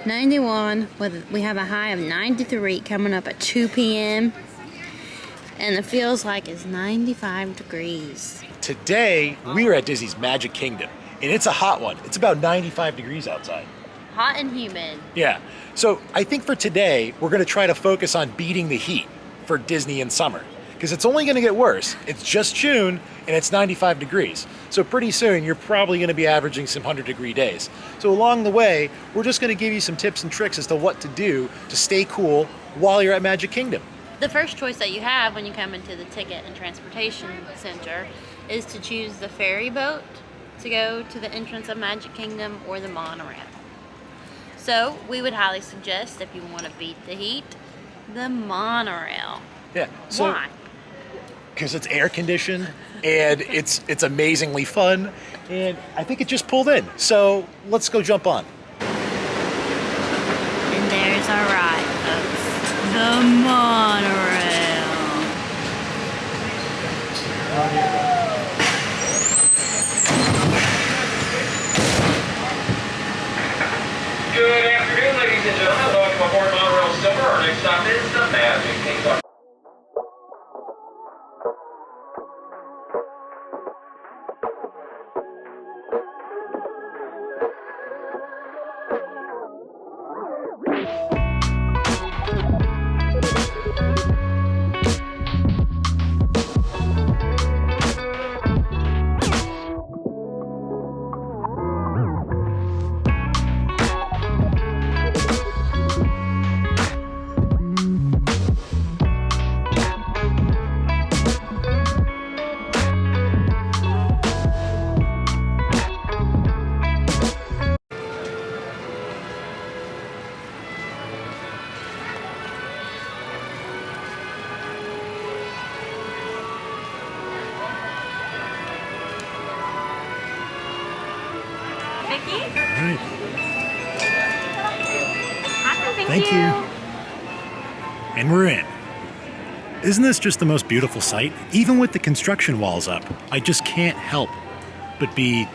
91, we have a high of 93 coming up at 2 p.m. And it feels like it's 95 degrees. Today, we are at Disney's Magic Kingdom, and it's a hot one. It's about 95 degrees outside. Hot and humid. Yeah, so I think for today, we're gonna try to focus on beating the heat for Disney in summer, because it's only gonna get worse. It's just June, and it's 95 degrees. So pretty soon, you're probably gonna be averaging some 100-degree days. So along the way, we're just gonna give you some tips and tricks as to what to do to stay cool while you're at Magic Kingdom. The first choice that you have when you come into the Ticket and Transportation Center is to choose the ferry boat to go to the entrance of Magic Kingdom or the monorail. So we would highly suggest, if you want to beat the heat, the monorail. Yeah. So, why? Because it's air conditioned and it's amazingly fun, and I think it just pulled in. So let's go jump on. And there's our ride, folks. The monorail. Good afternoon, ladies and gentlemen. Welcome aboard Monorail Silver. Our next stop is the Magic Kingdom. Vicky? All right. Thank you. And we're in. Isn't this just the most beautiful sight? Even with the construction walls up, I just can't help but be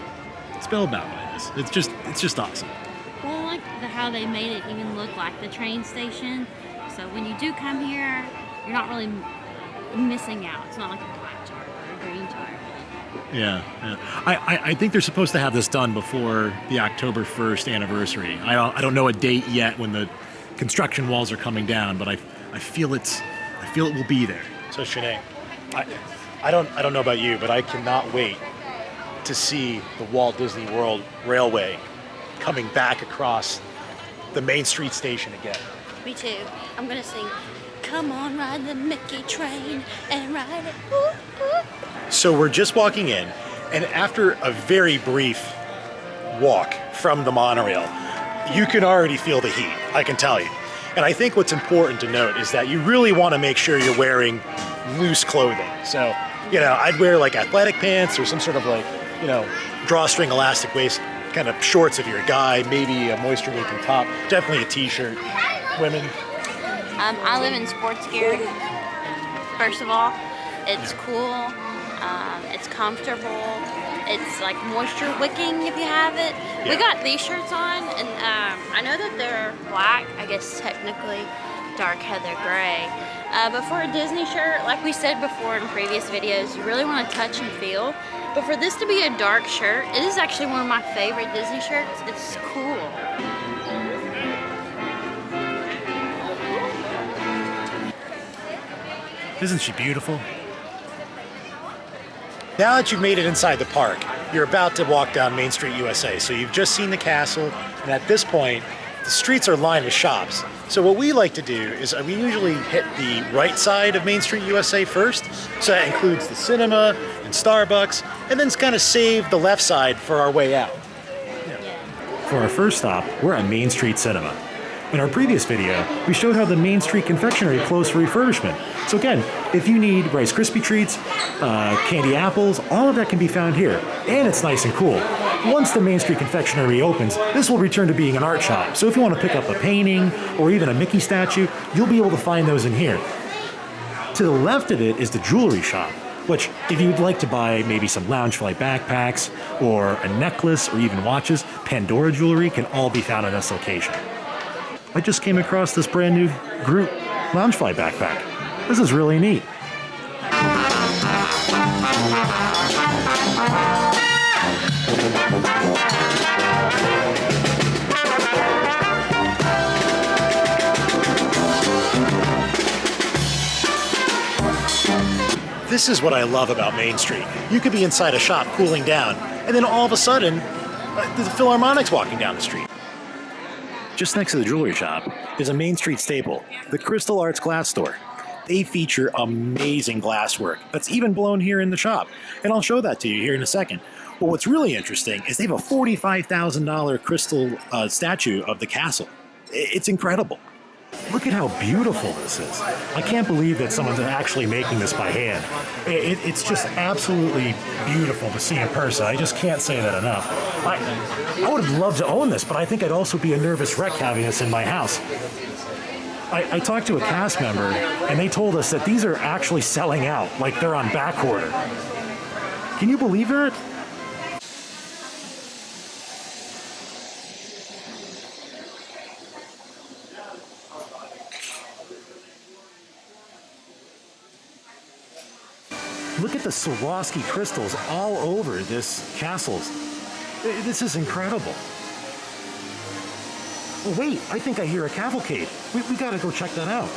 spellbound by this. It's just awesome. Well, I like how they made it even look like the train station. So when you do come here, you're not really missing out. It's not like a black tarp or a green tarp. Yeah. I think they're supposed to have this done before the October 1st anniversary. I don't know a date yet when the construction walls are coming down, but I feel it will be there. So Shanae, I don't know about you, but I cannot wait to see the Walt Disney World Railway coming back across the Main Street station again. Me too. I'm gonna sing, "Come on, ride the Mickey train and ride it." Ooh, ooh. So we're just walking in, and after a very brief walk from the monorail, you can already feel the heat, I can tell you. And I think what's important to note is that you really want to make sure you're wearing loose clothing. So, I'd wear like athletic pants or some sort of like, drawstring elastic waist kind of shorts if you're a guy, maybe a moisture-wicking top, definitely a t-shirt. Women? I live in sports gear. First of all, it's cool. It's comfortable. It's like moisture wicking if you have it. Yeah. We got these shirts on, and I know that they're black. I guess technically dark heather gray. But for a Disney shirt, like we said before in previous videos, you really want to touch and feel. But for this to be a dark shirt, it is actually one of my favorite Disney shirts. It's cool. Isn't she beautiful? Now that you've made it inside the park, you're about to walk down Main Street USA. So you've just seen the castle, and at this point, the streets are lined with shops. So what we like to do is we usually hit the right side of Main Street USA first. So that includes the cinema and Starbucks, and then kind of save the left side for our way out. For our first stop, we're at Main Street Cinema. In our previous video, we showed how the Main Street Confectionery closed for refurbishment. So again, if you need Rice Krispie treats, candy apples, all of that can be found here. And it's nice and cool. Once the Main Street Confectionery opens, this will return to being an art shop. So if you want to pick up a painting or even a Mickey statue, you'll be able to find those in here. To the left of it is the jewelry shop, which if you'd like to buy maybe some Loungefly backpacks or a necklace or even watches, Pandora jewelry can all be found in this location. I just came across this brand new Groot Loungefly backpack. This is really neat. This is what I love about Main Street. You could be inside a shop cooling down, and then all of a sudden, the Philharmonic's walking down the street. Just next to the jewelry shop is a Main Street staple, the Crystal Arts Glass Store. They feature amazing glasswork that's even blown here in the shop, and I'll show that to you here in a second. But what's really interesting is they have a $45,000 crystal statue of the castle. It's incredible. Look at how beautiful this is. I can't believe that someone's actually making this by hand. It's just absolutely beautiful to see in person. I just can't say that enough. I would have loved to own this, but I think I'd also be a nervous wreck having this in my house. I talked to a cast member, and they told us that these are actually selling out, like they're on back order. Can you believe that? Look at the Swarovski crystals all over this castle. This is incredible. Oh, wait, I think I hear a cavalcade. We gotta go check that out.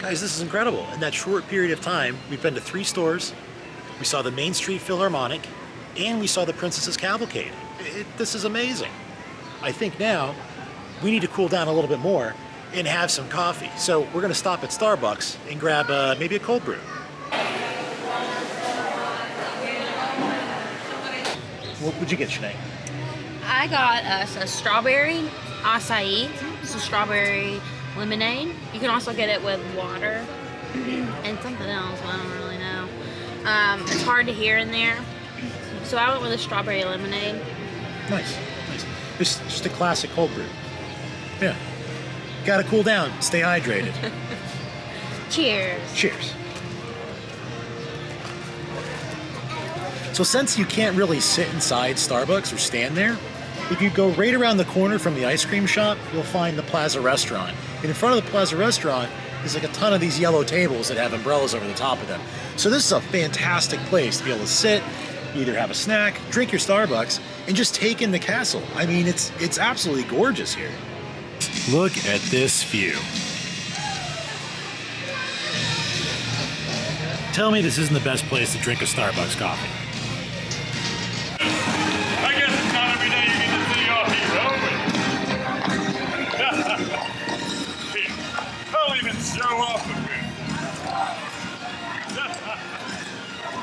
Guys, this is incredible. In that short period of time, we've been to 3 stores, we saw the Main Street Philharmonic, and we saw the Princess's Cavalcade. This is amazing. I think now we need to cool down a little bit more and have some coffee. So we're gonna stop at Starbucks and grab maybe a cold brew. What would you get, Sinead? I got us a strawberry acai, it's a strawberry lemonade. You can also get it with water and something else, I don't really know. It's hard to hear in there. So I went with a strawberry lemonade. Nice, nice. Just a classic cold brew. Yeah. Gotta cool down, stay hydrated. Cheers. Cheers. So since you can't really sit inside Starbucks or stand there, if you go right around the corner from the ice cream shop, you'll find the Plaza Restaurant. And in front of the Plaza Restaurant is like a ton of these yellow tables that have umbrellas over the top of them. So this is a fantastic place to be able to sit, either have a snack, drink your Starbucks, and just take in the castle. I mean, it's absolutely gorgeous here. Look at this view. Tell me this isn't the best place to drink a Starbucks coffee. I guess it's not every day you get to see your hero. I'll even show off a bit.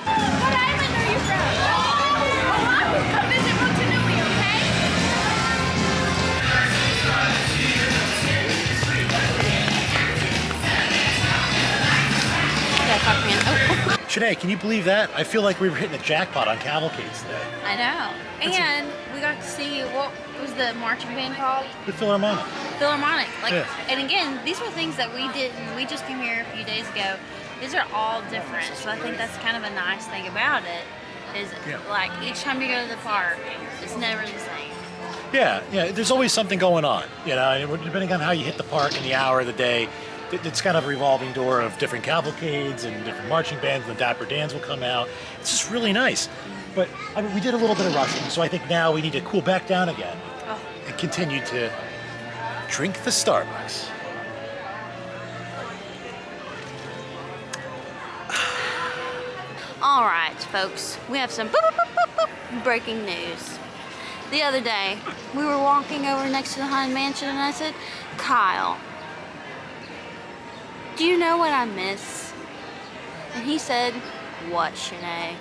What island are you from? Oahu. Come visit Motunui, okay? Yeah, talk me in. Oh. Sinead, can you believe that? I feel like we were hitting a jackpot on cavalcades today. I know. And we got to see, what was the marching band called? The Philharmonic. Philharmonic. Like, Yeah. And again, these were things that we didn't. We just came here a few days ago. These are all different. So I think that's kind of a nice thing about it. Is like each time you go to the park, it's never the same. Yeah, there's always something going on, you know, and depending on how you hit the park and the hour of the day, it's kind of a revolving door of different cavalcades and different marching bands, and the Dapper Dans will come out. It's just really nice. But I mean, we did a little bit of rushing, so I think now we need to cool back down again and continue to drink the Starbucks. All right, folks, we have some boop, boop, boop, boop, boop, breaking news. The other day, we were walking over next to the Haunted Mansion, and I said, Kyle, do you know what I miss? And he said, what, Sinead?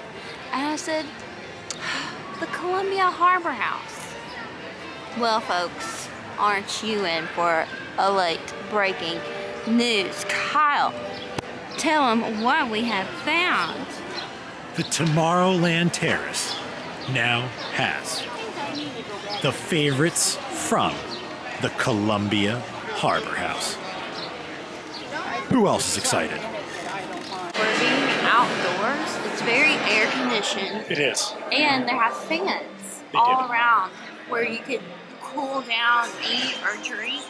And I said, the Columbia Harbor House. Well, folks, aren't you in for a late breaking news? Kyle, tell them what we have found. The Tomorrowland Terrace now has the favorites from the Columbia Harbor House. Who else is excited? We're being outdoors. It's very air conditioned. It is. And they have fans all around where you could cool down, eat, or drink.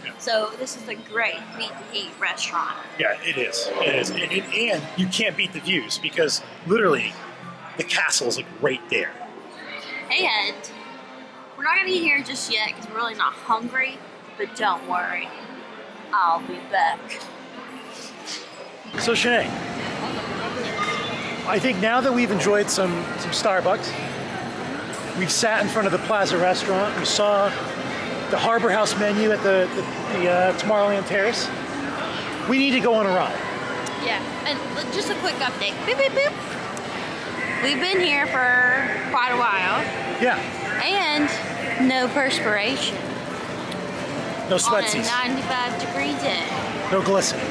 Yeah. So this is a great beat the heat restaurant. Yeah, it is. It is. And you can't beat the views because literally the castle is like right there. And we're not gonna eat here just yet because we're really not hungry, but don't worry, I'll be back. So Shanae, I think now that we've enjoyed some Starbucks, we've sat in front of the Plaza restaurant, we saw the Harbor House menu at the Tomorrowland Terrace, we need to go on a ride. Yeah, and just a quick update. Beep, beep, beep. We've been here for quite a while. Yeah. And no perspiration. No On sweatsies. a 95-degree day. No glistening.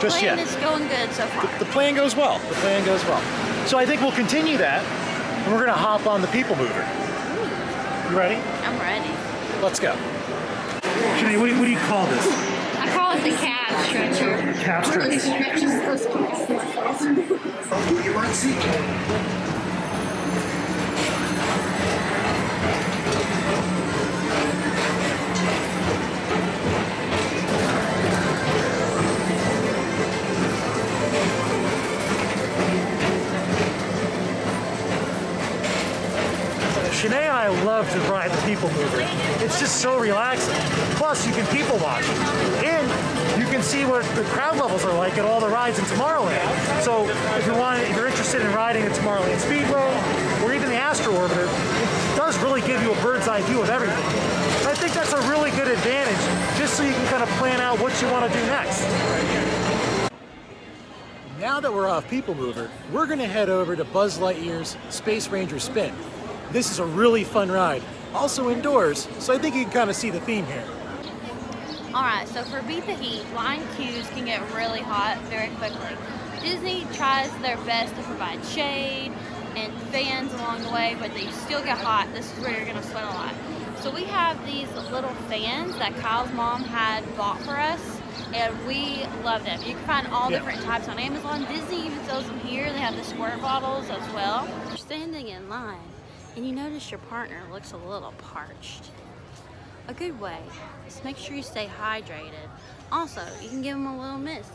Just Plan yet. is going good so far. The plan goes well. The plan goes well. So I think we'll continue that, and we're gonna hop on the People Mover. You ready? I'm ready. Let's go. Shanae, what do you call this? I call it the calf stretcher. Calf stretch. Shanae and I love to ride the People Mover. It's just so relaxing. Plus, you can people watch. And you can see what the crowd levels are like at all the rides in Tomorrowland. So if you're interested in riding the Tomorrowland Speedway or even the Astro Orbiter, it does really give you a bird's eye view of everything. And I think that's a really good advantage, just so you can kind of plan out what you want to do next. Now that we're off People Mover, we're going to head over to Buzz Lightyear's Space Ranger Spin. This is a really fun ride, also indoors, so I think you can kind of see the theme here. Alright, so for Beat the Heat, line queues can get really hot very quickly. Disney tries their best to provide shade and fans along the way, but they still get hot. This is where you're going to sweat a lot. So we have these little fans that Kyle's mom had bought for us, and we love them. You can find all different types on Amazon. Disney even sells them here. They have the squirt bottles as well. You're standing in line, and you notice your partner looks a little parched. A good way is to make sure you stay hydrated. Also, you can give them a little mist.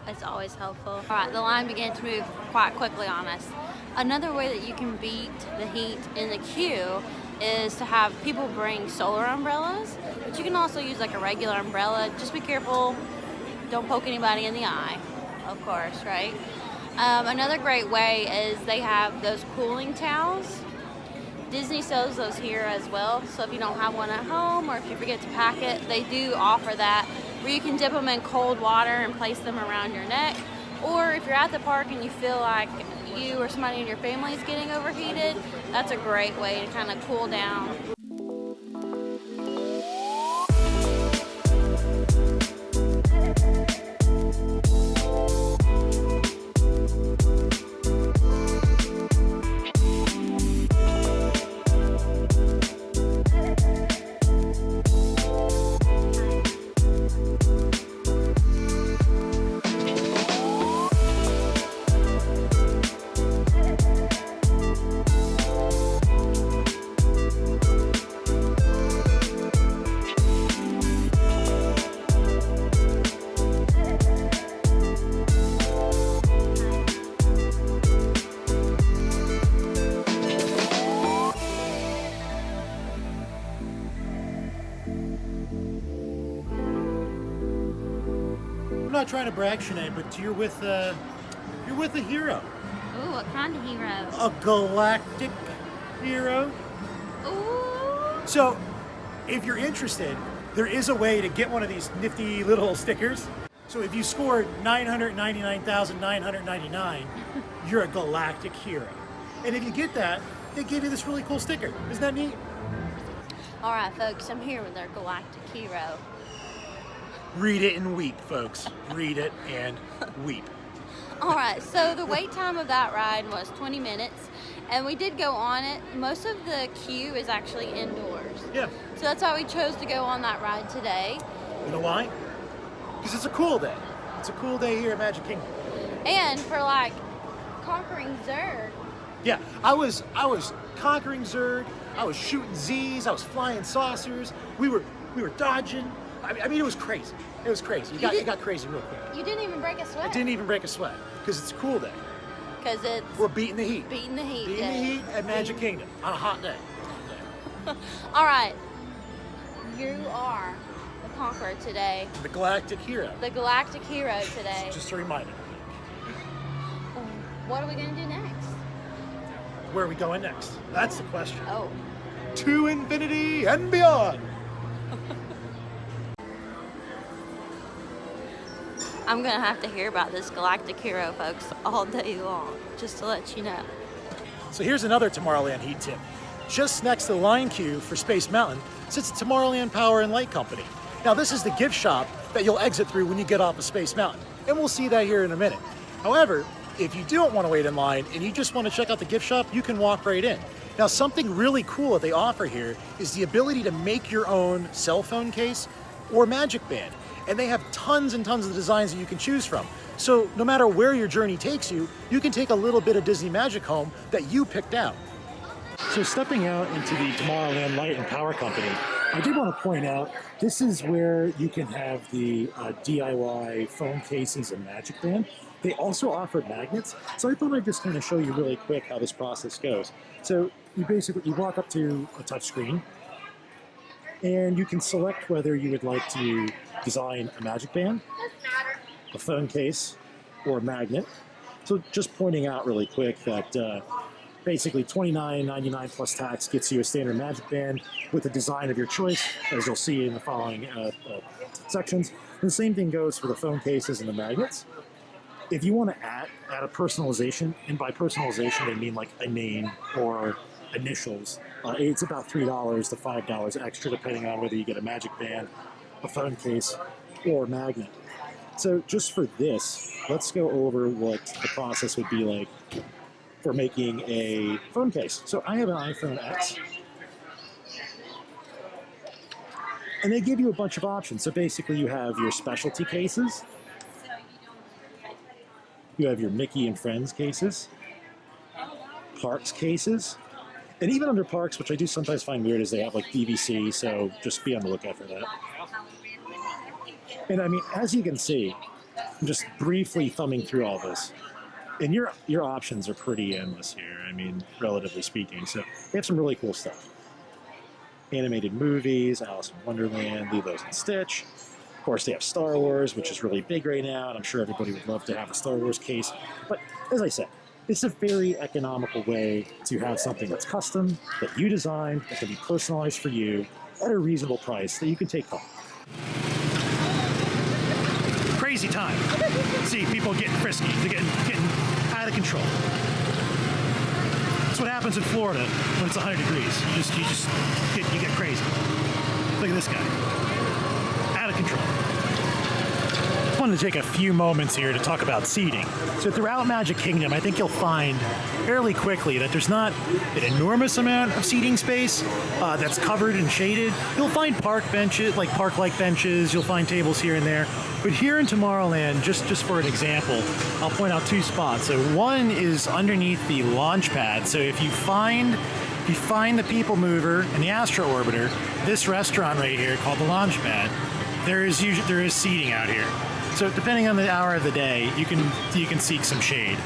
It's always helpful. All right, the line began to move quite quickly on us. Another way that you can beat the heat in the queue is to have people bring solar umbrellas, but you can also use like a regular umbrella. Just be careful, don't poke anybody in the eye, of course, right? Another great way is they have those cooling towels. Disney sells those here as well, so if you don't have one at home or if you forget to pack it, they do offer that, where you can dip them in cold water and place them around your neck. Or if you're at the park and you feel like you or somebody in your family is getting overheated, that's a great way to kind of cool down. I'm not trying to brag, Shanae, but you're with a hero. Ooh, what kind of hero? A galactic hero. Ooh. So, if you're interested, there is a way to get one of these nifty little stickers. So if you scored 999,999, you're a galactic hero. And if you get that, they give you this really cool sticker. Isn't that neat? All right, folks, I'm here with our galactic hero. Read it and weep, folks. Read it and weep. All right, so the wait time of that ride was 20 minutes, and we did go on it. Most of the queue is actually indoors. Yeah. So that's why we chose to go on that ride today. You know why? Because it's a cool day. It's a cool day here at Magic Kingdom. And for like conquering Zurg. Yeah, I was conquering Zurg. I was shooting Z's. I was flying saucers. We were dodging. I mean, it was crazy. It was crazy. It got crazy real quick. You didn't even break a sweat. I didn't even break a sweat because it's a cool day. Because it's We're beating the heat. beating the heat. Beating the day. heat at Magic Kingdom on a hot day. All right, you are the conqueror today. The galactic hero. The galactic hero today. Just a reminder. What are we gonna do next? Where are we going next? That's the question. Oh. To infinity and beyond. I'm gonna have to hear about this galactic hero, folks, all day long, just to let you know. So here's another Tomorrowland heat tip. Just next to the line queue for Space Mountain sits the Tomorrowland Power and Light Company. Now this is the gift shop that you'll exit through when you get off of Space Mountain, and we'll see that here in a minute. However, if you don't want to wait in line and you just want to check out the gift shop, you can walk right in. Now something really cool that they offer here is the ability to make your own cell phone case or magic band. And they have tons and tons of designs that you can choose from. So no matter where your journey takes you, you can take a little bit of Disney magic home that you picked out. So stepping out into the Tomorrowland Light and Power Company, I did want to point out, this is where you can have the DIY phone cases and magic band. They also offer magnets, so I thought I'd just kind of show you really quick how this process goes. So you walk up to a touch screen, and you can select whether you would like to design a magic band, a phone case, or a magnet. So just pointing out really quick that basically $29.99 plus tax gets you a standard magic band with a design of your choice, as you'll see in the following sections. And the same thing goes for the phone cases and the magnets. If you want to add a personalization, and by personalization they mean like a name or initials, it's about $3 to $5 extra depending on whether you get a magic band, a phone case, or a magnet. So just for this, let's go over what the process would be like for making a phone case. So I have an iPhone X, and they give you a bunch of options. So basically you have your specialty cases, you have your Mickey and Friends cases, Parks cases, and even under Parks, which I do sometimes find weird, is they have like DVC, so just be on the lookout for that. And I mean, as you can see, I'm just briefly thumbing through all this, and your options are pretty endless here, I mean, relatively speaking. So they have some really cool stuff. Animated movies, Alice in Wonderland, Lilo and Stitch. Of course, they have Star Wars, which is really big right now, and I'm sure everybody would love to have a Star Wars case. But as I said, it's a very economical way to have something that's custom, that you designed, that can be personalized for you at a reasonable price that you can take home. Crazy time. See, people getting frisky, they're getting out of control. That's what happens in Florida when it's 100 degrees. You get crazy. Look at this guy. Out of control. I wanted to take a few moments here to talk about seating. So throughout Magic Kingdom, I think you'll find fairly quickly that there's not an enormous amount of seating space that's covered and shaded. You'll find park benches, like park-like benches. You'll find tables here and there. But here in Tomorrowland, just for an example, I'll point out two spots. So one is underneath the launch pad. So if you find the People Mover and the Astro Orbiter, this restaurant right here called the Launch Pad, there is seating out here. So depending on the hour of the day, you can seek some shade.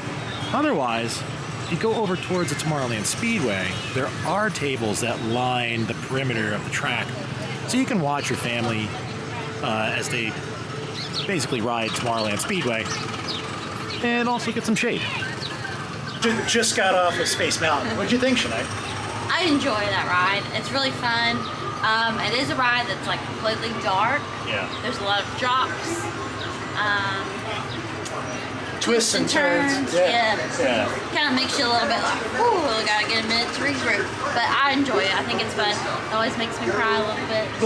Otherwise, if you go over towards the Tomorrowland Speedway, there are tables that line the perimeter of the track, so you can watch your family as they basically ride Tomorrowland Speedway, and also get some shade. Just got off of Space Mountain. What'd you think, Shanae? I enjoy that ride. It's really fun. It is a ride that's like completely dark. Yeah. There's a lot of drops. twists and turns. Yeah. Yeah. Kind of makes you a little bit like, ooh, gotta get a minute to regroup. But I enjoy it. I think it's fun. It always makes me cry a little bit. A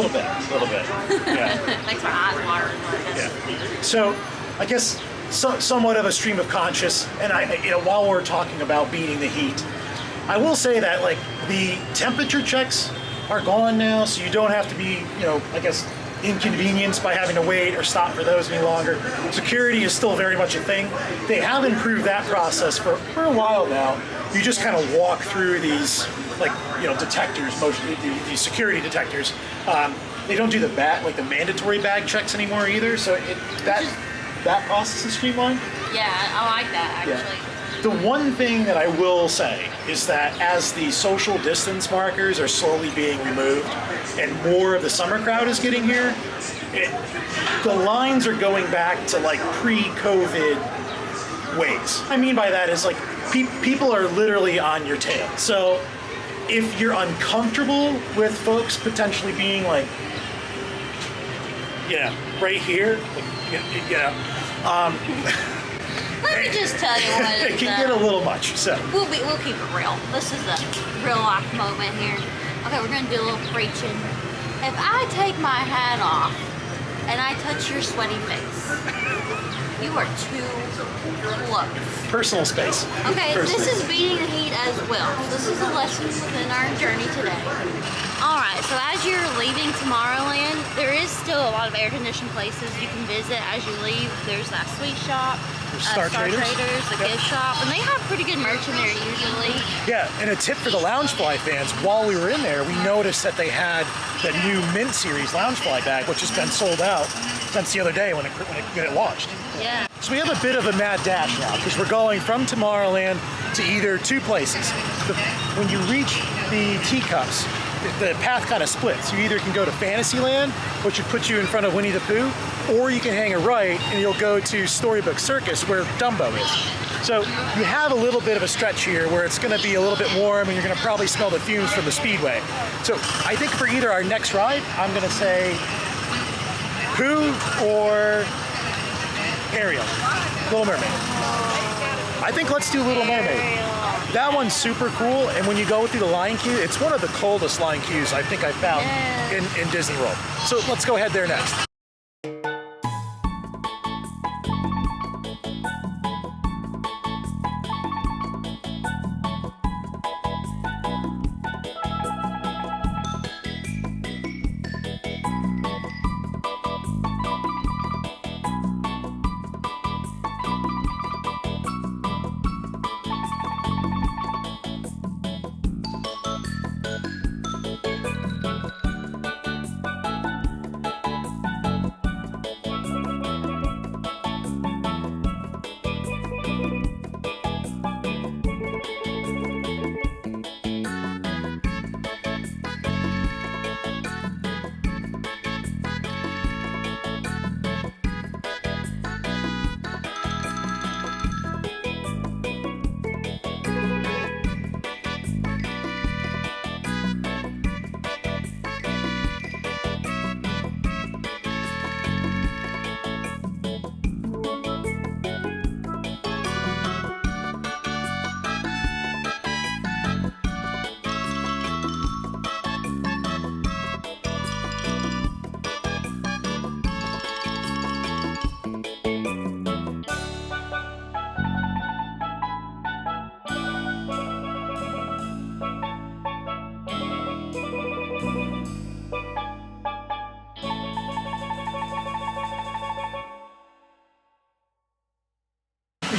little bit. Yeah. Makes my eyes water. Yeah. So, I guess somewhat of a stream of conscious, and while we're talking about beating the heat, I will say that like the temperature checks are gone now, so you don't have to be, I guess, inconvenienced by having to wait or stop for those any longer. Security is still very much a thing. They have improved that process for a while now. You just kind of walk through these, detectors, these security detectors. They don't do the mandatory bag checks anymore either, so that process is streamlined. Yeah, I like that actually. Yeah. The one thing that I will say is that as the social distance markers are slowly being removed and more of the summer crowd is getting here, the lines are going back to like pre-COVID ways. I mean by that is like people are literally on your tail. So if you're uncomfortable with folks potentially being like, right here, Let me just tell you what it can get a little much. So we'll keep it real. This is a real life moment here. Okay, we're gonna do a little preaching. If I take my hat off and I touch your sweaty face, you are too close. Personal space. Okay, this is beating the heat as well. This is a lesson within our journey today. Alright, so as you're leaving Tomorrowland, there is still a lot of air-conditioned places you can visit as you leave. There's that sweet shop, Star Traders, the gift shop, and they have pretty good merch in there usually. Yeah, and a tip for the Loungefly fans, while we were in there, we noticed that they had the new Mint Series Loungefly bag, which has been sold out since the other day when it launched. Yeah. So we have a bit of a mad dash now, because we're going from Tomorrowland to either two places. When you reach the teacups, the path kind of splits. You either can go to Fantasyland, which would put you in front of Winnie the Pooh, or you can hang a right and you'll go to Storybook Circus where Dumbo is. So you have a little bit of a stretch here where it's going to be a little bit warm and you're going to probably smell the fumes from the Speedway. So I think for either our next ride, I'm going to say Pooh or Ariel, Little Mermaid. I think let's do Little Mermaid. That one's super cool, and when you go through the line queue, it's one of the coldest line queues I think I've found in Disney World. So let's go ahead there next.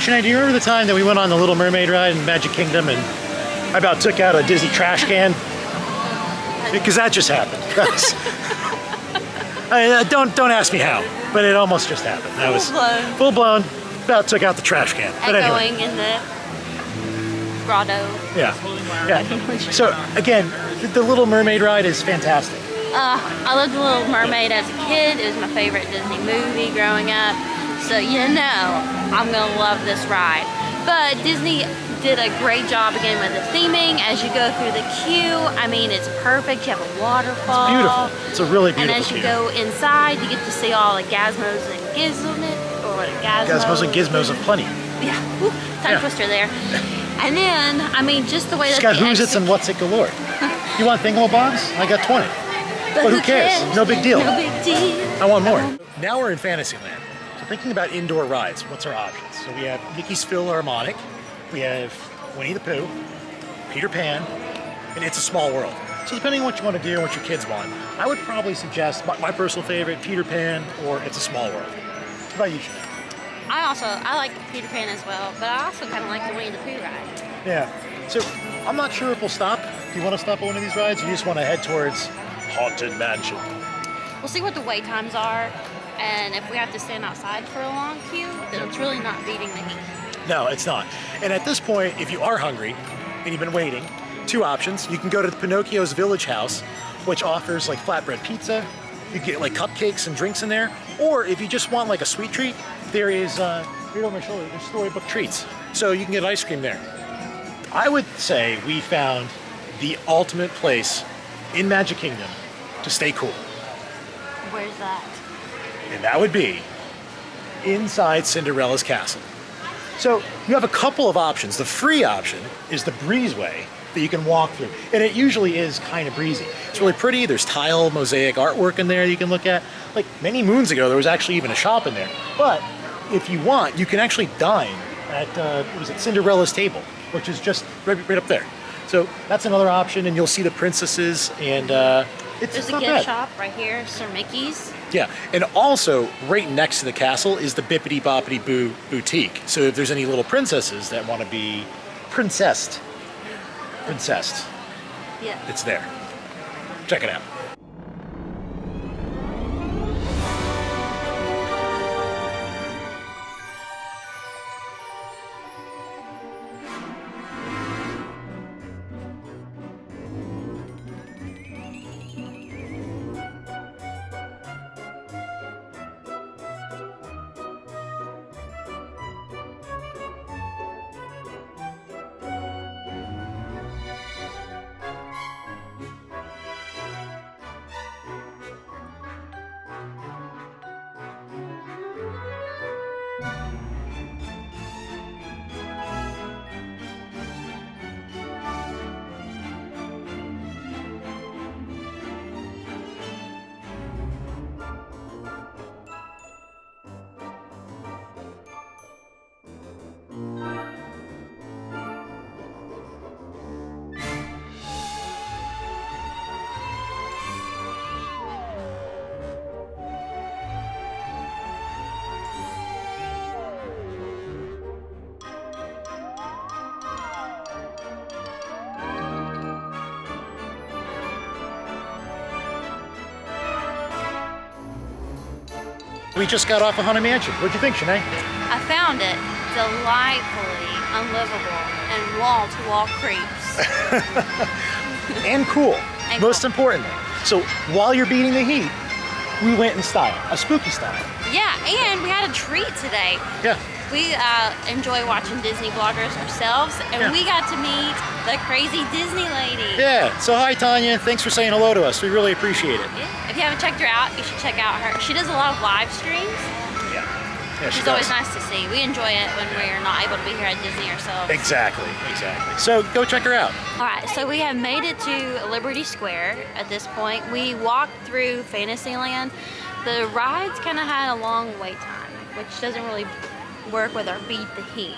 Shanae, do you remember the time that we went on the Little Mermaid ride in Magic Kingdom and I about took out a Disney trash can? Because that just happened. Don't ask me how, but it almost just happened. That was full blown. About took out the trash can. But Echoing anyway. in the grotto. Yeah. So again, the Little Mermaid ride is fantastic. I loved The Little Mermaid as a kid. It was my favorite Disney movie growing up. So I'm gonna love this ride. But Disney did a great job again with the theming. As you go through the queue, I mean, it's perfect. You have a waterfall. It's beautiful. It's a really beautiful And as you queue. go inside, you get to see all the gazmos and Gizmos and gizmos of plenty. Yeah, woo, tongue Yeah. twister there. And then, I mean, just the way It's that got who's its and what's it galore. You want thingamabobs? I got 20. But who cares? No big deal. No big deal. I want more. Now we're in Fantasyland. So thinking about indoor rides, what's our options? So we have Mickey's Philharmonic, we have Winnie the Pooh, Peter Pan, and It's a Small World. So depending on what you want to do and what your kids want, I would probably suggest my personal favorite, Peter Pan or It's a Small World. What about you, Sinead? I like Peter Pan as well, but I also kind of like the Winnie the Pooh ride. Yeah. So I'm not sure if we'll stop. Do you want to stop at one of these rides, or you just want to head towards Haunted Mansion? We'll see what the wait times are, and if we have to stand outside for a long queue, then it's really not beating the heat. No, it's not. And at this point, if you are hungry and you've been waiting, two options. You can go to the Pinocchio's Village House, which offers like flatbread pizza. You get like cupcakes and drinks in there. Or if you just want like a sweet treat, there is, right over my shoulder, there's Storybook Treats. So you can get ice cream there. I would say we found the ultimate place in Magic Kingdom to stay cool. Where's that? And that would be inside Cinderella's castle. So you have a couple of options. The free option is the breezeway that you can walk through. And it usually is kind of breezy. It's really pretty. There's tile mosaic artwork in there you can look at. Like many moons ago, there was actually even a shop in there. But if you want, you can actually dine at, what is it, Cinderella's table, which is just right up there. So that's another option, and you'll see the princesses, and There's a not gift bad. shop right here, Sir Mickey's. Yeah, and also right next to the castle is the Bippity Boppity Boo Boutique. So if there's any little princesses that want to be princessed, Yeah. it's there. Check it out. We just got off of Haunted Mansion. What'd you think, Shanae? I found it delightfully unlivable and wall-to-wall creeps. And cool, And most cool. importantly. So while you're beating the heat, we went in style, a spooky style. Yeah, and we had a treat today. Yeah. We enjoy watching Disney bloggers ourselves, and Yeah. we got to meet the crazy Disney lady. Yeah, so hi Tanya, thanks for saying hello to us. We really appreciate it. Yeah. If you haven't checked her out, you should check out her. She does a lot of live streams, Yeah, she which is does. always nice to see. We enjoy it when we're not able to be here at Disney ourselves. Exactly. So go check her out. All right, so we have made it to Liberty Square at this point. We walked through Fantasyland. The rides kind of had a long wait time, which doesn't really work with our beat the heat.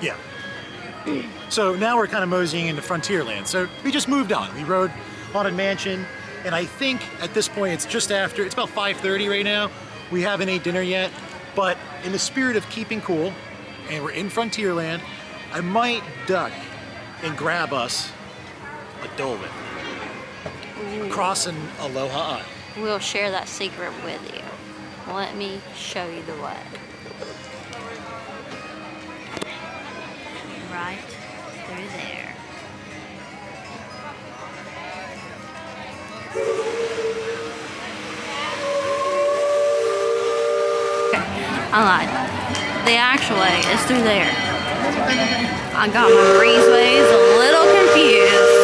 Yeah. So now we're kind of moseying into Frontierland. So we just moved on. We rode Haunted Mansion, and I think at this point it's just after, it's about 5:30 right now. We haven't ate dinner yet, but in the spirit of keeping cool, and we're in Frontierland, I might duck and grab us a Dole Whip. Across an Aloha Island. We'll share that secret with you. Let me show you the way. Right through there. I lied. The actual way is through there. I got my breezeways a little confused.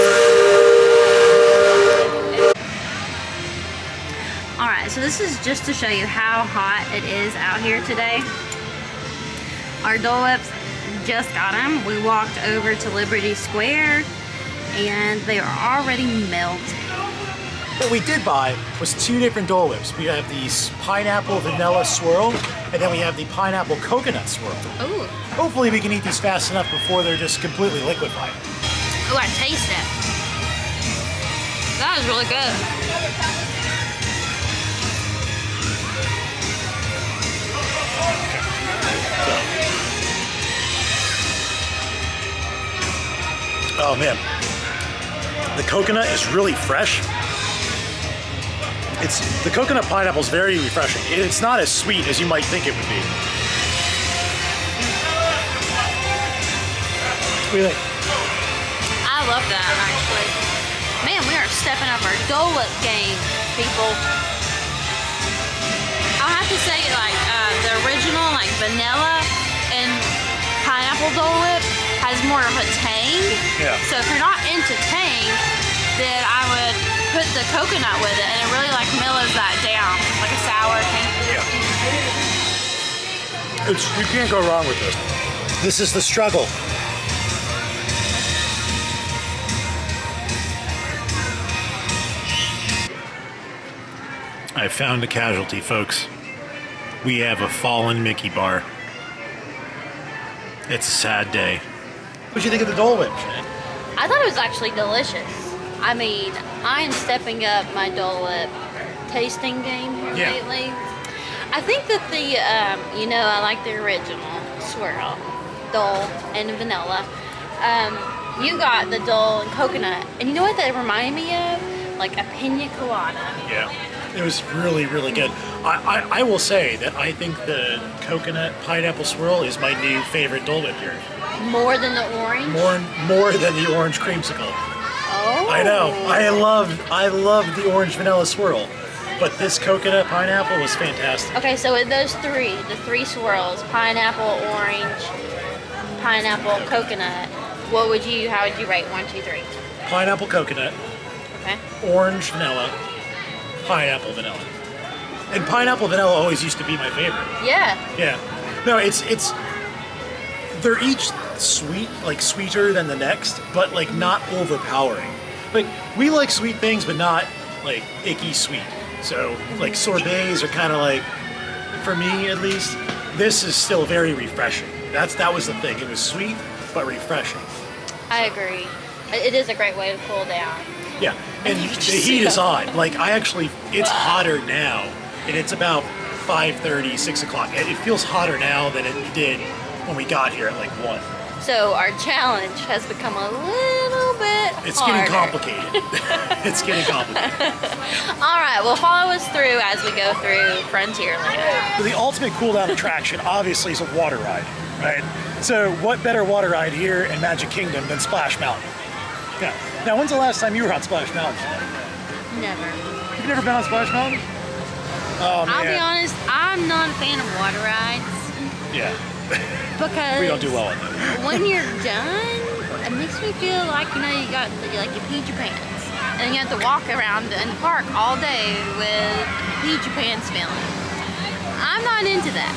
Alright, so this is just to show you how hot it is out here today. Our Dole Whips, just got them. We walked over to Liberty Square and they are already melted. What we did buy was 2 different Dole Whips. We have the pineapple vanilla swirl, and then we have the pineapple coconut swirl. Ooh. Hopefully we can eat these fast enough before they're just completely liquefied. Ooh, I taste it. That was really good. Oh man, the coconut is really fresh. The coconut pineapple is very refreshing. It's not as sweet as you might think it would be. What do you think? I love that, actually. Man, we are stepping up our Dole Whip game, people. I'll have to say, like, the original, like, vanilla and pineapple Dole Whip has more of a tang. Yeah. So if you're not into tang, then I would put the coconut with it, and it really, like, mellows that down, like a sour thing. Yeah. You can't go wrong with this. This is the struggle. I found a casualty, folks. We have a fallen Mickey bar. It's a sad day. What'd you think of the Dole Whip, Shane? I thought it was actually delicious. I mean, I am stepping up my Dole Whip tasting game here lately. I think that the, I like the original swirl, Dole and vanilla. You got the Dole and coconut, and you know what that reminded me of? Like a pina colada. Yeah. It was really, really good. I will say that I think the coconut pineapple swirl is my new favorite Dole Whip here. More than the orange? More than the orange creamsicle. Oh. I know. I love the orange vanilla swirl, but this coconut pineapple was fantastic. Okay, so with those three, the 3 swirls, pineapple, orange, pineapple, coconut, how would you rate 1, 2, 3? Pineapple coconut. Okay. Orange vanilla. Pineapple vanilla. And pineapple vanilla always used to be my favorite. Yeah. Yeah. No, they're each sweet, like sweeter than the next, but like not overpowering. Like we like sweet things, but not like icky sweet. So like sorbets are kind of like, for me at least, this is still very refreshing. That was the thing. It was sweet, but refreshing. I agree. It is a great way to cool down. Yeah, and the heat is on. Like it's hotter now, and it's about 5:30, 6 o'clock. It feels hotter now than it did when we got here at like 1. So our challenge has become a little bit It's harder. getting complicated. It's getting complicated. All right, well, follow us through as we go through Frontierland. The ultimate cool down attraction obviously is a water ride, right? So what better water ride here in Magic Kingdom than Splash Mountain? Yeah. Now, when's the last time you were on Splash Mountain? Never. You've never been on Splash Mountain? Oh, man. I'll be honest, I'm not a fan of water rides. Yeah. Because We don't do well at that. when you're done, it makes me feel like, you peed your pants. And you have to walk around in the park all day with peed your pants feeling. I'm not into that.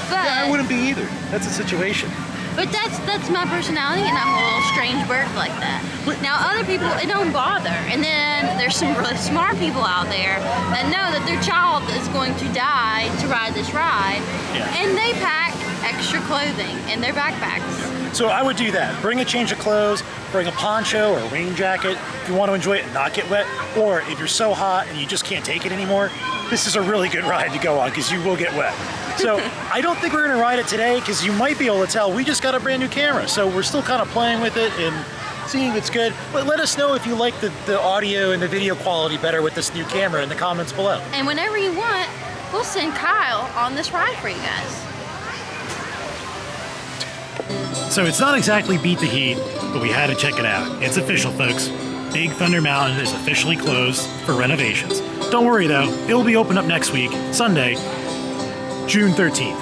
But Yeah, I wouldn't be either. That's a situation. But that's my personality, and I'm a little strange bird like that. Now, other people, it don't bother. And then there's some really smart people out there that know that their child is going to die to ride this ride, and they pack extra clothing in their backpacks. So I would do that. Bring a change of clothes, bring a poncho or a rain jacket if you want to enjoy it and not get wet. Or if you're so hot and you just can't take it anymore, this is a really good ride to go on because you will get wet. So I don't think we're going to ride it today because you might be able to tell we just got a brand new camera. So we're still kind of playing with it and seeing if it's good. But let us know if you like the audio and the video quality better with this new camera in the comments below. And whenever you want, we'll send Kyle on this ride for you guys. So it's not exactly beat the heat, but we had to check it out. It's official, folks. Big Thunder Mountain is officially closed for renovations. Don't worry though, it will be open up next week, Sunday, June 13th.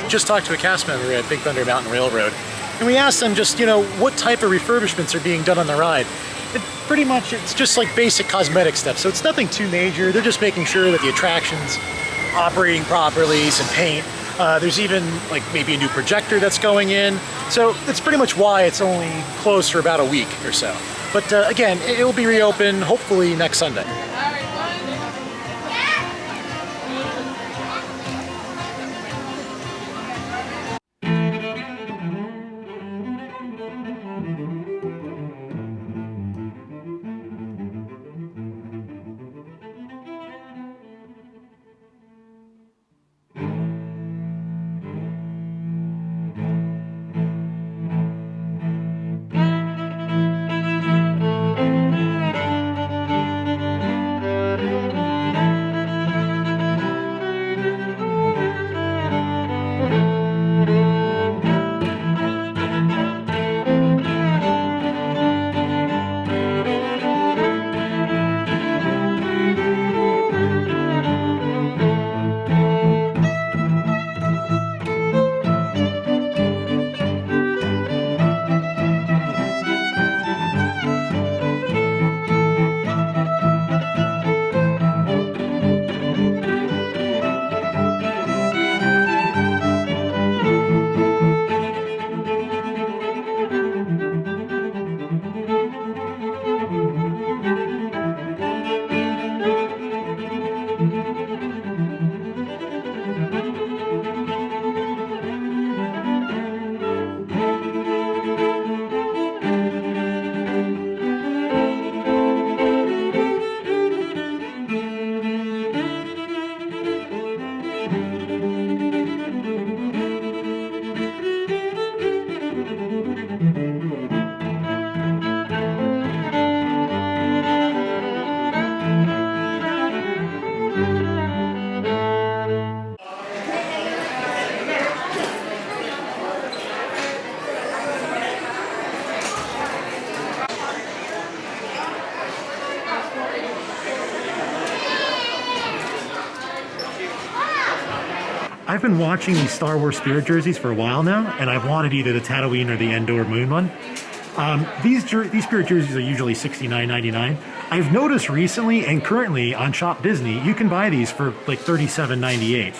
Just talked to a cast member at Big Thunder Mountain Railroad, and we asked them just, what type of refurbishments are being done on the ride. pretty much, it's just like basic cosmetic stuff. So it's nothing too major. They're just making sure that the attraction's operating properly, some paint. There's even like maybe a new projector that's going in. So that's pretty much why it's only closed for about a week or so. But again, it will be reopened hopefully next Sunday. I've been watching these Star Wars Spirit jerseys for a while now, and I've wanted either the Tatooine or the Endor Moon one. These Spirit jerseys are usually $69.99. I've noticed recently and currently on Shop Disney, you can buy these for like $37.98.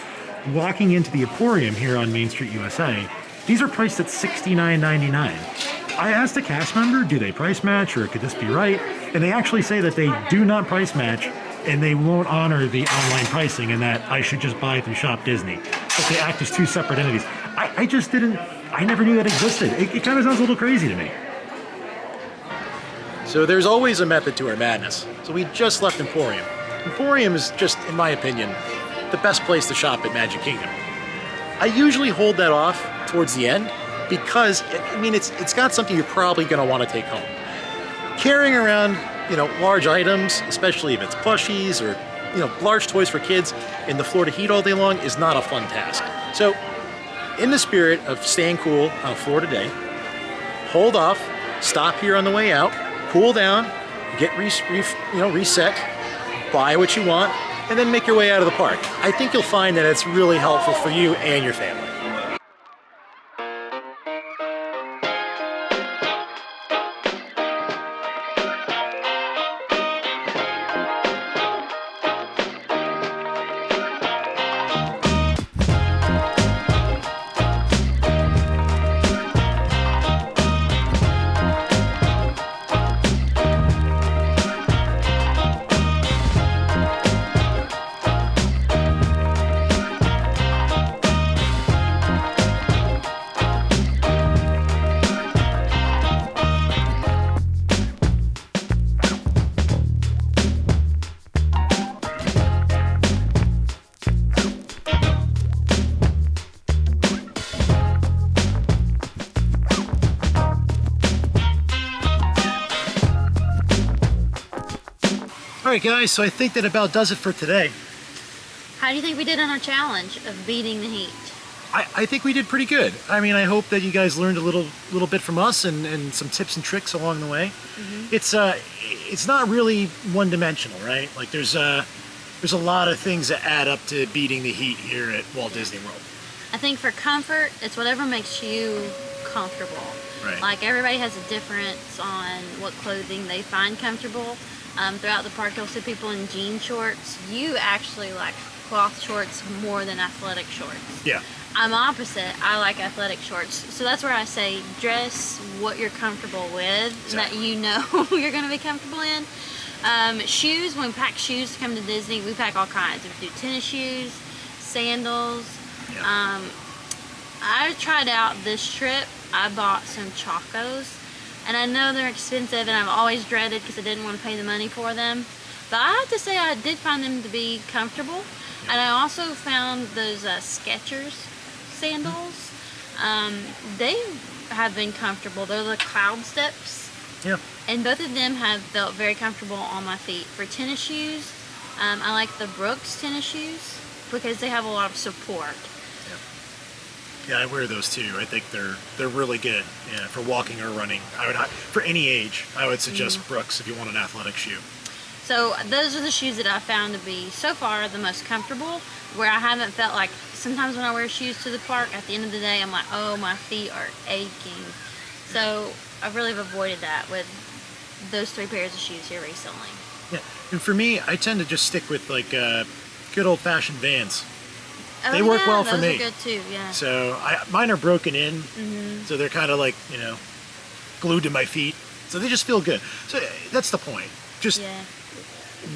Walking into the Emporium here on Main Street, USA, these are priced at $69.99. I asked a cast member, do they price match or could this be right? And they actually say that they do not price match and they won't honor the online pricing and that I should just buy through Shop Disney. But they act as two separate entities. I never knew that existed. It kind of sounds a little crazy to me. So there's always a method to our madness. So we just left Emporium. Emporium is just, in my opinion, the best place to shop at Magic Kingdom. I usually hold that off towards the end because, I mean, it's got something you're probably going to want to take home. Carrying around, large items, especially if it's plushies or, large toys for kids in the floor to heat all day long is not a fun task. So, in the spirit of staying cool on Florida Day, hold off, stop here on the way out, cool down, get reset, buy what you want, and then make your way out of the park. I think you'll find that it's really helpful for you and your family. Alright guys, so I think that about does it for today. How do you think we did on our challenge of beating the heat? I think we did pretty good. I mean, I hope that you guys learned a little bit from us and some tips and tricks along the way. Mm-hmm. It's not really one-dimensional, right? Like there's a lot of things that add up to beating the heat here at Walt Disney World. I think for comfort, it's whatever makes you comfortable. Right. Like everybody has a difference on what clothing they find comfortable. Throughout the park, you'll see people in jean shorts. You actually like cloth shorts more than athletic shorts. Yeah. I'm opposite. I like athletic shorts. So that's where I say dress what you're comfortable with, Exactly. that you know you're going to be comfortable in. Shoes, when we pack shoes to come to Disney, we pack all kinds. We do tennis shoes, sandals. Yeah. I tried out this trip. I bought some Chacos. And I know they're expensive and I've always dreaded because I didn't want to pay the money for them. But I have to say I did find them to be comfortable. And I also found those Skechers sandals. They have been comfortable. They're the Cloud Steps. Yeah. And both of them have felt very comfortable on my feet. For tennis shoes, I like the Brooks tennis shoes because they have a lot of support. Yeah, I wear those too. I think they're really good. Yeah, for walking or running. For any age, I would suggest Brooks if you want an athletic shoe. So those are the shoes that I found to be so far the most comfortable, where I haven't felt like, sometimes when I wear shoes to the park, at the end of the day I'm like, oh, my feet are aching. So I really have avoided that with those 3 pairs of shoes here recently. Yeah, and for me, I tend to just stick with like good old-fashioned Vans. Oh, They work well for those me. are good too, yeah. So mine are broken in, so they're kind of like, glued to my feet. So they just feel good. So that's the point. Just Yeah.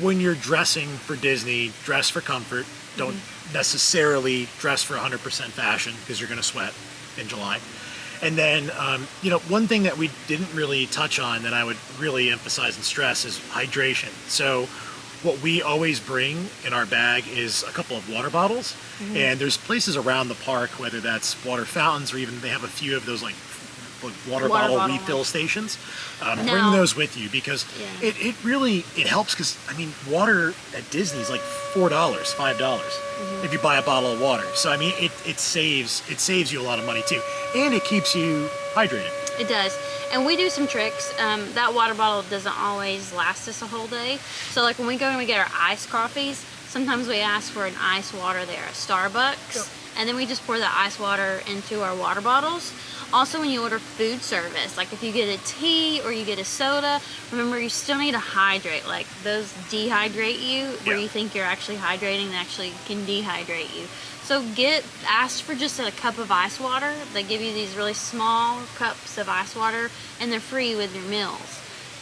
when you're dressing for Disney, dress for comfort. Don't necessarily dress for 100% fashion because you're going to sweat in July. And then, one thing that we didn't really touch on that I would really emphasize and stress is hydration. So what we always bring in our bag is a couple of water bottles. And there's places around the park, whether that's water fountains or even they have a few of those like water bottle refill stations. Bring Now- those with you because Yeah. it really helps because water at Disney is like $4, $5 if you buy a bottle of water. So it saves you a lot of money too, and it keeps you hydrated. It does. And we do some tricks. That water bottle doesn't always last us a whole day. So like when we go and we get our iced coffees, sometimes we ask for an ice water there at Starbucks. And then we just pour the ice water into our water bottles. Also, when you order food service, like if you get a tea or you get a soda, remember you still need to hydrate. Like those dehydrate you, where you think you're actually hydrating, they actually can dehydrate you. So ask for just a cup of ice water. They give you these really small cups of ice water, and they're free with your meals.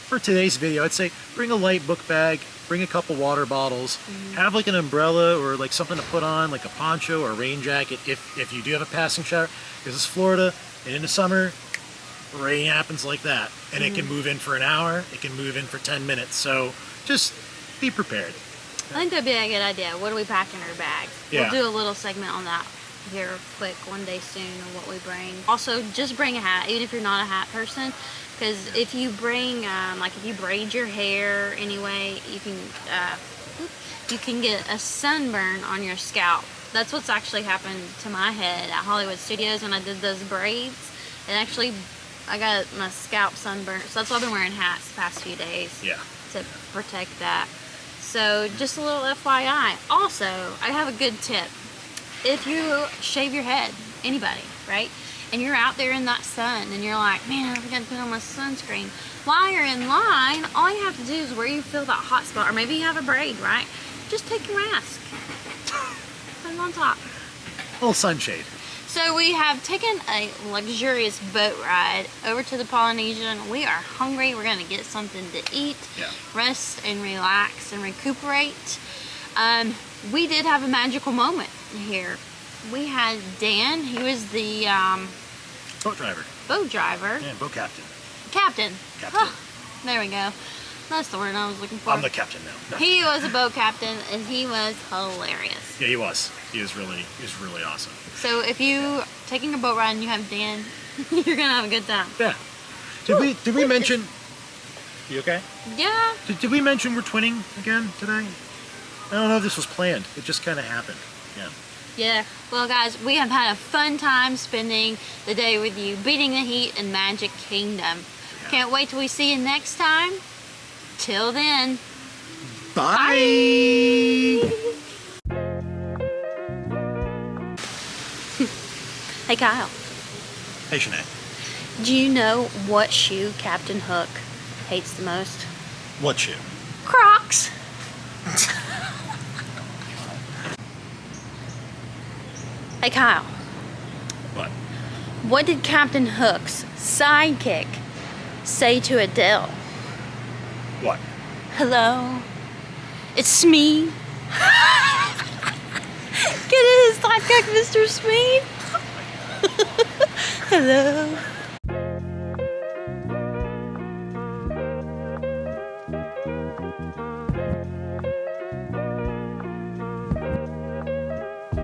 For today's video, I'd say bring a light book bag, bring a couple water bottles, have like an umbrella or like something to put on, like a poncho or a rain jacket if you do have a passing shower. Because it's Florida, and in the summer, rain happens like that. And it can move in for an hour, it can move in for 10 minutes. So just be prepared. I think that'd be a good idea. What do we pack in our bags? Yeah. We'll do a little segment on that here quick one day soon on what we bring. Also, just bring a hat, even if you're not a hat person. Because if you bring, if you braid your hair anyway, you can get a sunburn on your scalp. That's what's actually happened to my head at Hollywood Studios when I did those braids. And actually, I got my scalp sunburned. So that's why I've been wearing hats the past few days. Yeah. To protect that. So just a little FYI. Also, I have a good tip. If you shave your head, anybody, right? And you're out there in that sun and you're like, man, I forgot to put on my sunscreen. While you're in line, all you have to do is where you feel that hot spot, or maybe you have a braid, right? Just take your mask. Put it on top. A little sunshade. So we have taken a luxurious boat ride over to the Polynesian. We are hungry. We're going to get something to eat, rest and relax and recuperate. We did have a magical moment here. We had Dan. He was the Boat driver. boat driver. Yeah, boat captain. Captain. Captain. Huh, there we go. That's the word I was looking for. I'm the captain now. He was a boat captain and he was hilarious. Yeah, he was. He was really awesome. So if you taking a boat ride and you have Dan, you're gonna have a good time. Yeah. Did we mention? You okay? Yeah. Did we mention we're twinning again today? I don't know if this was planned. It just kind of happened. Yeah. Yeah. Well, guys, we have had a fun time spending the day with you, beating the heat in Magic Kingdom. Yeah. Can't wait till we see you next time. Till then. Bye. Hey, Kyle. Hey, Sinead. Do you know what shoe Captain Hook hates the most? What shoe? Crocs. Hey Kyle, What? what did Captain Hook's sidekick say to Adele? What? Hello, it's me. Get his sidekick, Mr. Smee. Hello.